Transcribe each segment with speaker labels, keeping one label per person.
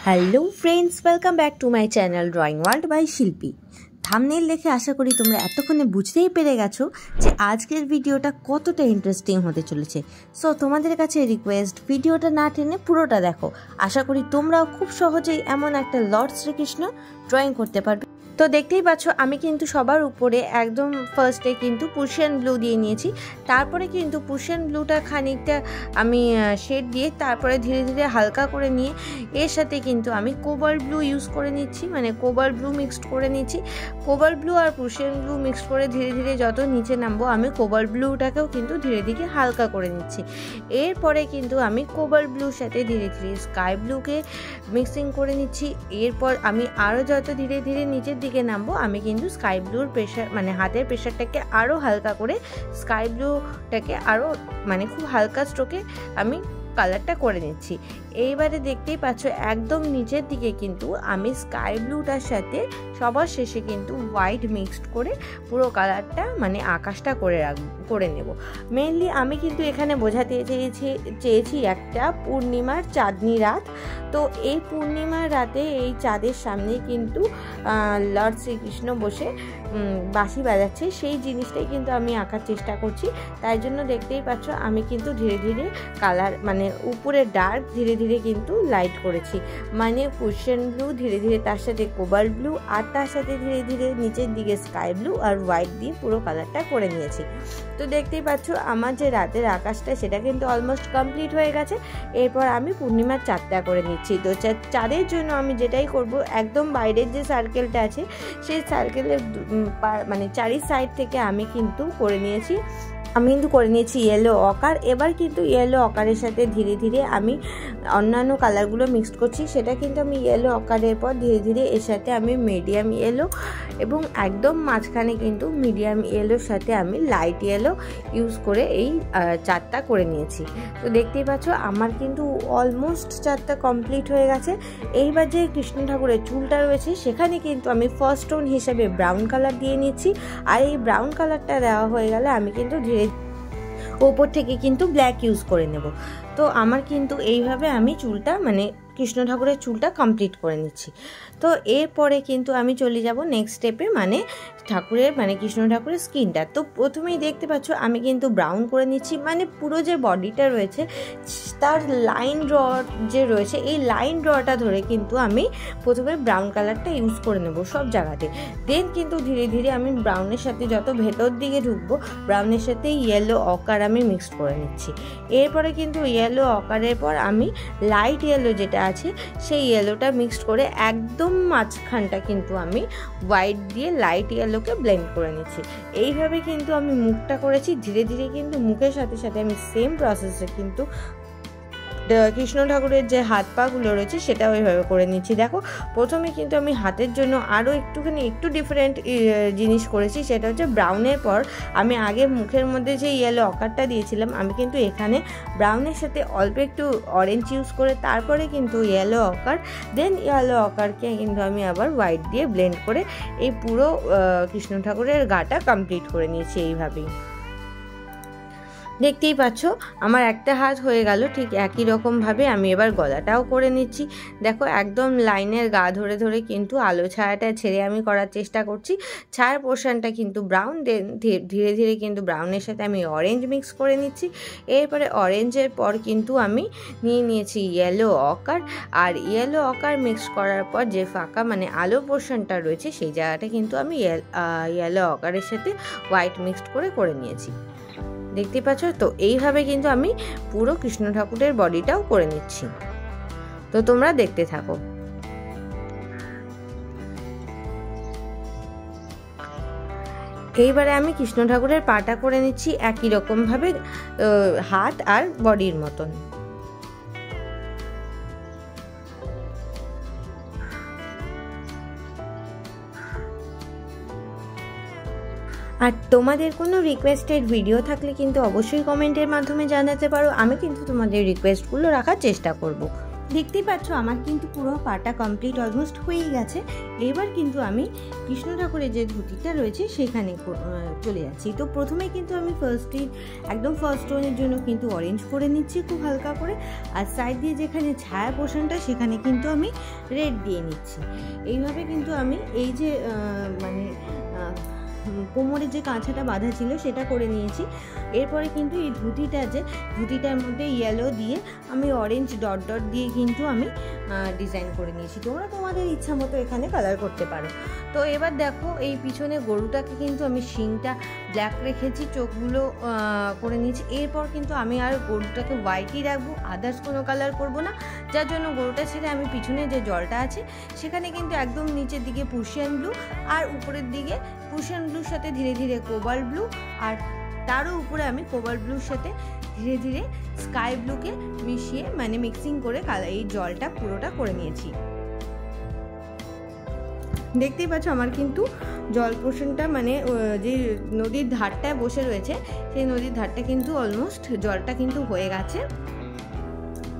Speaker 1: Hello friends, welcome back to my channel drawing world by Shilpi. Thumbnail দেখে আশা করি তোমরা এতক্ষণে বুঝতেই পেরে গেছো যে আজকের ভিডিওটা কতটা ইন্টারেস্টিং হতে চলেছে। সো তোমাদের কাছে রিকোয়েস্ট, ভিডিওটা না টেনে পুরোটা দেখো। আশা করি তোমরাও খুব সহজেই এমন একটা লর্ড শ্রীকৃষ্ণ ড্রয়িং করতে পারবে। তো দেখতেই পাচ্ছ আমি কিন্তু সবার উপরে একদম ফার্স্টে কিন্তু পুশিয়ান ব্লু দিয়ে নিয়েছি। তারপরে কিন্তু পুশিয়ান ব্লুটা খানিকটা আমি শেড দিয়ে তারপরে ধীরে ধীরে হালকা করে নিয়ে এর সাথে কিন্তু আমি কোবাল্ট ব্লু ইউজ করে নিচ্ছি, মানে কোবাল্ট ব্লু মিক্সড করে নিচ্ছি। কোবাল্ট ব্লু আর পুশিয়ান ব্লু মিক্সড করে ধীরে ধীরে যত নিচে নামবো আমি কোবাল্ট ব্লুটাকেও কিন্তু ধীরে ধীরে হালকা করে নিচ্ছি। এরপরে কিন্তু আমি কোবাল্ট ব্লুর সাথে ধীরে ধীরে স্কাই ব্লুকে মিক্সিং করে নিচ্ছি। এরপর আমি আরও যত ধীরে ধীরে নিচের দিকে নামবো আমি কিন্তু স্কাই ব্লুর প্রেশার মানে হাতের প্রেশারটাকে আরও হালকা করে স্কাই ব্লুটাকে আরও মানে খুব হালকা স্ট্রোকে আমি কালারটা করে নিচ্ছি। এইবারে দেখতেই পাচ্ছ একদম নিচের দিকে কিন্তু আমি স্কাই ব্লুটার সাথে সবার শেষে কিন্তু হোয়াইট মিক্সড করে পুরো কালারটা মানে আকাশটা করে নেব। মেনলি আমি কিন্তু এখানে বোঝাতে চেয়েছি একটা পূর্ণিমার চাঁদনি রাত। তো এই পূর্ণিমার রাতে এই চাঁদের সামনে কিন্তু লর্ড শ্রীকৃষ্ণ বসে বাঁশি বাজাচ্ছে, সেই জিনিসটাই কিন্তু আমি আঁকার চেষ্টা করছি। তাই জন্য দেখতেই পাচ্ছ আমি কিন্তু ধীরে ধীরে কালার মানে উপরে ডার্ক ধীরে ধীরে কিন্তু লাইট করেছি, মানে পুশিয়ান ব্লু ধীরে ধীরে তার সাথে কোবাল্ট ব্লু আর তার সাথে ধীরে ধীরে নিচের দিকে স্কাই ব্লু আর হোয়াইট দিয়ে পুরো কালারটা করে নিয়েছি। তো দেখতেই পাচ্ছ আমার যে রাতের আকাশটা সেটা কিন্তু অলমোস্ট কমপ্লিট হয়ে গেছে। এরপর আমি পূর্ণিমার চাঁদটা করে নিচ্ছি। তো চাঁদের জন্য আমি যেটাই করব, একদম বাইরের যে সার্কেলটা আছে সেই সার্কেলের মানে চারি সাইড থেকে আমি কিন্তু করে নিয়েছি ইয়েলো অকার। এবার কিন্তু ইয়েলো অকারের সাথে ধীরে ধীরে আমি অন্যান্য কালারগুলো মিক্সড করছি। সেটা কিন্তু আমি ইয়েলো অকারের পর ধীরে ধীরে এর সাথে আমি মিডিয়াম ইয়েলো এবং একদম মাঝখানে কিন্তু মিডিয়াম ইয়েলোর সাথে আমি লাইট ইয়েলো ইউজ করে এই চারটা করে নিয়েছি। তো দেখতেই পাচ্ছ আমার কিন্তু অলমোস্ট চারটা কমপ্লিট হয়ে গেছে। এইবার যে কৃষ্ণ ঠাকুরের চুলটা রয়েছে সেখানে কিন্তু আমি ফার্স্ট টোন হিসেবে ব্রাউন কালার দিয়ে নিচ্ছি। আর এই ব্রাউন কালারটা দেওয়া হয়ে গেলে আমি কিন্তু ধীরে ওপর থেকে কিন্তু ব্ল্যাক ইউজ করে নেব। তো আমার কিন্তু এইভাবে আমি চুলটা মানে কৃষ্ণ ঠাকুরের চুলটা কমপ্লিট করে নিচ্ছি। তো এরপরে কিন্তু আমি চলে যাব নেক্সট স্টেপে, মানে ঠাকুরের মানে কৃষ্ণ ঠাকুরের স্কিনটা। তো প্রথমেই দেখতে পাচ্ছ আমি কিন্তু ব্রাউন করে নিচ্ছি, মানে পুরো যে বডিটা রয়েছে তার লাইন ড্র যে রয়েছে এই লাইন ড্রটা ধরে কিন্তু আমি প্রথমে ব্রাউন কালারটা ইউজ করে নেব সব জায়গাতে। দেন কিন্তু ধীরে ধীরে আমি ব্রাউনের সাথে যত ভেতর দিকে ঢুকবো ব্রাউনের সাথে ইয়েলো অকার আমি মিক্সড করে নিচ্ছি। এরপরে কিন্তু ইয়েলো অকারের পর আমি লাইট ইয়েলো যেটা আছে সেই ইয়েলোটা মিক্সড করে একদম মাঝখানটা কিন্তু আমি হোয়াইট দিয়ে লাইট ইয়েলোকে ব্লেন্ড করে নিচ্ছি। এইভাবে কিন্তু আমি মুখটা করেছি। ধীরে ধীরে কিন্তু মুখের সাথে সাথে আমি সেম প্রসেসে কিন্তু কৃষ্ণ ঠাকুরের যে হাত পাগুলো রয়েছে সেটা ওইভাবে করে নিচ্ছি। দেখো প্রথমে কিন্তু আমি হাতের জন্য আরও একটু ডিফারেন্ট জিনিস করেছি। সেটা হচ্ছে ব্রাউনের পর আমি আগে মুখের মধ্যে যে ইয়েলো অকারটা দিয়েছিলাম আমি কিন্তু এখানে ব্রাউনের সাথে অল্প একটু অরেঞ্জ ইউজ করে তারপরে কিন্তু ইয়েলো অকার, দেন ইয়েলো অকারকে কিন্তু আমি আবার হোয়াইট দিয়ে ব্লেন্ড করে এই পুরো কৃষ্ণ ঠাকুরের গাটা কমপ্লিট করে নিয়েছি। এইভাবেই দেখতেই পাচ্ছ আমার একটা হাত হয়ে গেল। ঠিক একই রকমভাবে আমি এবার গলাটাও করে নিচ্ছি। দেখো একদম লাইনের গা ধরে ধরে কিন্তু আলো ছায়াটা ছেড়ে আমি করার চেষ্টা করছি। ছায়ার পোর্শনটা কিন্তু ব্রাউন, ধীরে ধীরে কিন্তু ব্রাউনের সাথে আমি অরেঞ্জ মিক্স করে নিচ্ছি। এরপরে অরেঞ্জের পর কিন্তু আমি নিয়েছি ইয়েলো অকার। আর ইয়েলো অকার মিক্স করার পর যে ফাঁকা মানে আলো পোর্শনটা রয়েছে সেই জায়গাটা কিন্তু আমি ইয়েলো অকারের সাথে হোয়াইট মিক্সড করে নিয়েছি। দেখতে পাচ্ছ? তো এইভাবে কিন্তু আমি পুরো কৃষ্ণ ঠাকুরের বডিটাও করে নিচ্ছি। তো তোমরা দেখতে থাকো। এইবারে আমি কৃষ্ণ ঠাকুরের পাটা করে নিচ্ছি একই রকমভাবে হাত আর বডির মতন। আর তোমাদের কোনো রিকোয়েস্টেড ভিডিও থাকলে কিন্তু অবশ্যই কমেন্টের মাধ্যমে জানাতে পারো। আমি কিন্তু তোমাদের রিকোয়েস্টগুলো রাখার চেষ্টা করব। দেখতেই পাচ্ছ আমার কিন্তু পুরো পাটা কমপ্লিট অলমোস্ট হয়েই গেছে। এবার কিন্তু আমি কৃষ্ণ ঠাকুরের যে ধুতিটা রয়েছে সেখানে চলে যাচ্ছি। তো প্রথমে কিন্তু আমি একদম ফার্স্ট টোনের জন্য কিন্তু অরেঞ্জ করে নিচ্ছি খুব হালকা করে, আর সাইড দিয়ে যেখানে ছায়া পোর্শনটা সেখানে কিন্তু আমি রেড দিয়ে নিচ্ছি। এইভাবে কিন্তু আমি এই যে মানে কোমরে যে কাঁচাটা বাঁধা ছিল সেটা করে নিয়েছি। এরপরে কিন্তু এই ধুতিটার মধ্যে ইয়েলো দিয়ে আমি অরেঞ্জ ডট ডট দিয়ে কিন্তু আমি ডিজাইন করে নিয়েছি। তোমরা তোমাদের ইচ্ছা মতো এখানে কালার করতে পারো। তো এবার দেখো এই পিছনে গরুটাকে কিন্তু আমি শিংটা ব্ল্যাক রেখেছি, চোখগুলো করে নিয়েছি। এরপর কিন্তু আমি আর গরুটাকে হোয়াইটই রাখবো, আদার্স কোনো কালার করব না, যার জন্য গরুটা ছেড়ে আমি পিছনে যে জলটা আছে সেখানে কিন্তু একদম নিচের দিকে পার্সিয়ান ব্লু আর উপরের দিকে পার্সিয়ান ব্লুর সাথে ধীরে ধীরে কোবাল্ট ব্লু, আর তারও উপরে আমি কোবাল্ট ব্লুর সাথে ধীরে ধীরে স্কাই ব্লুকে মিশিয়ে মানে মিক্সিং করে এই জলটা পুরোটা করে নিয়েছি। দেখতেই পাচ্ছ আমার কিন্তু জল পোর্শনটা মানে যে নদীর ধারটায় বসে রয়েছে সেই নদীর ধারটা কিন্তু অলমোস্ট জলটা কিন্তু হয়ে গেছে।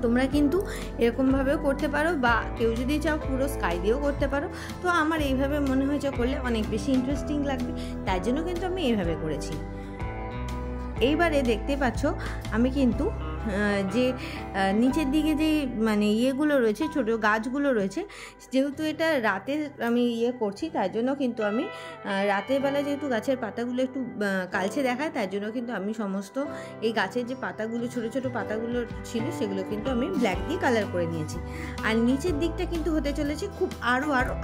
Speaker 1: তোমরা কিন্তু এরকমভাবেও করতে পারো, বা কেউ যদি চাও পুরো স্কাই দিয়েও করতে পারো। তো আমার এইভাবে মনে হয়েছে করলে অনেক বেশি ইন্টারেস্টিং লাগবে, তাই জন্য কিন্তু আমি এইভাবে করেছি। এইবারে দেখতে পাচ্ছ আমি কিন্তু যে নিচের দিকে যে মানে ইয়েগুলো রয়েছে, ছোটো গাছগুলো রয়েছে, যেহেতু এটা রাতে আমি করছি তাই জন্য কিন্তু আমি রাতের বেলা যেহেতু গাছের পাতাগুলো একটু কালচে দেখায়, তাই জন্য কিন্তু আমি সমস্ত এই গাছের যে পাতাগুলো ছোটো ছোটো পাতাগুলো ছিল সেগুলো কিন্তু আমি ব্ল্যাক দিয়ে কালার করে নিয়েছি। আর নিচের দিকটা কিন্তু হতে চলেছে খুব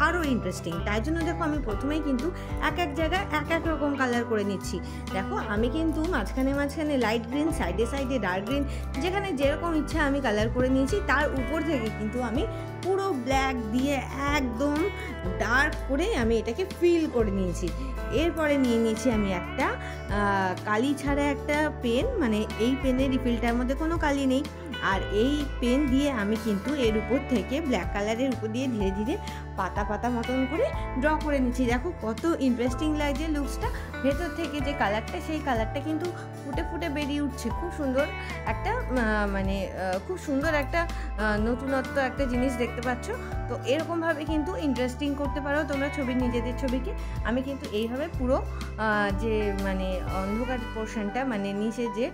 Speaker 1: আরও ইন্টারেস্টিং, তাই জন্য দেখো আমি প্রথমেই কিন্তু এক জায়গায় এক রকম কালার করে নিচ্ছি। দেখো আমি কিন্তু মাঝখানে লাইট গ্রিন, সাইডে ডার্ক গ্রিন, যেখানে যেরকম ইচ্ছা আমি কালার করে নিয়েছি। তার উপর থেকে কিন্তু আমি পুরো ব্ল্যাক দিয়ে একদম ডার্ক করে আমি এটাকে ফিল করে নিয়েছি। এরপরে নিয়ে নিয়েছি আমি একটা কালি ছাড়া একটা পেন, মানে এই পেনের রিফিলটার মধ্যে কোনো কালি নেই, আর এই পেন দিয়ে আমি কিন্তু এর উপর থেকে ব্ল্যাক কালারের উপর দিয়ে ধীরে ধীরে পাতা মতন করে ড্র করে নিচ্ছি। দেখো কত ইন্টারেস্টিং লাগছে লুকসটা, ভেতর থেকে যে কালারটা সেই কালারটা কিন্তু ফুটে বেরিয়ে উঠছে। খুব সুন্দর একটা মানে খুব সুন্দর একটা নতুনত্ব একটা জিনিস দেখতে পাচ্ছ। তো এরকমভাবে কিন্তু ইন্টারেস্টিং করতে পারো তোমরা নিজেদের ছবিকে। আমি কিন্তু এইভাবে পুরো যে মানে অন্ধকার পোর্শনটা মানে নিচে যে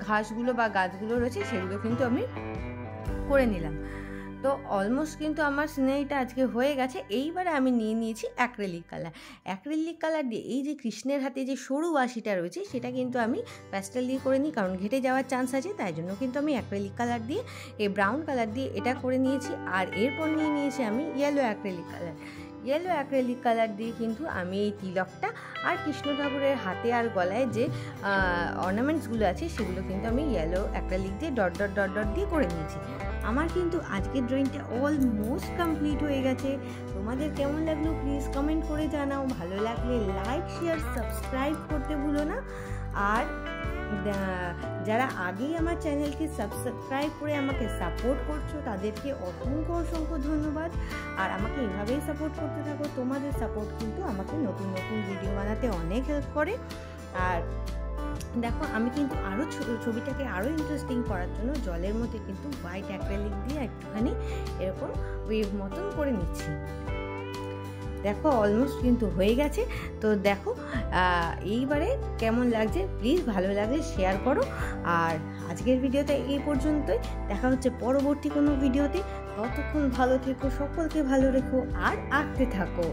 Speaker 1: ঘাসগুলো বা গাছগুলো রয়েছে সেগুলো কিন্তু আমি করে নিলাম। তো অলমোস্ট কিন্তু আমার সিনারিটা আজকে হয়ে গেছে। এইবারে আমি নিয়ে নিয়েছি অ্যাক্রেলিক কালার দিয়ে এই যে কৃষ্ণের হাতে যে সরু বাঁশিটা রয়েছে সেটা কিন্তু আমি প্যাস্টেল দিয়ে করে নিই, কারণ ঘেটে যাওয়ার চান্স আছে, তাই জন্য কিন্তু আমি অ্যাক্রেলিক কালার দিয়ে এই ব্রাউন কালার দিয়ে এটা করে নিয়েছি। আর এরপর নিয়ে নিয়েছি আমি ইয়েলো অ্যাক্রেলিক কালার দিয়ে কিন্তু আমি এই তিলকটা আর কৃষ্ণ ঠাকুরের হাতে আর গলায় যে অর্নামেন্টসগুলো আছে সেগুলো কিন্তু আমি ইয়েলো অ্যাক্রেলিক দিয়ে ডট ডট দিয়ে করে নিয়েছি। আমার কিন্তু আজকের ড্রয়িংটা অলমোস্ট কমপ্লিট হয়ে গেছে। তোমাদের কেমন লাগলো প্লিজ কমেন্ট করে জানাও। ভালো লাগলে লাইক, শেয়ার, সাবস্ক্রাইব করতে ভুলো না। আর যারা আগেই আমার চ্যানেলকে সাবস্ক্রাইব করে আমাকে সাপোর্ট করছো তাদেরকে অসংখ্য ধন্যবাদ। আর আমাকে এভাবেই সাপোর্ট করতে থাকো, তোমাদের সাপোর্ট কিন্তু আমাকে নতুন ভিডিও বানাতে অনেক হেল্প করে। আর দেখো আমি কিন্তু আরও ছবিটাকে আরও ইন্টারেস্টিং করার জন্য জলের মধ্যে কিন্তু হোয়াইট অ্যাক্রেলিক দিয়ে একটুখানি এরকম ওয়েভ মতন করে নিচ্ছি। দেখো অলমোস্ট কিন্তু হয়ে গেছে। তো দেখো এইবারে কেমন লাগছে প্লিজ ভালো লাগলে শেয়ার করো। আর আজকের ভিডিওতে এই পর্যন্তই, দেখা হচ্ছে পরবর্তী কোনো ভিডিওতে। ততক্ষণ ভালো থেকো, সকলকে ভালো রেখো আর আঁকতে থাকো।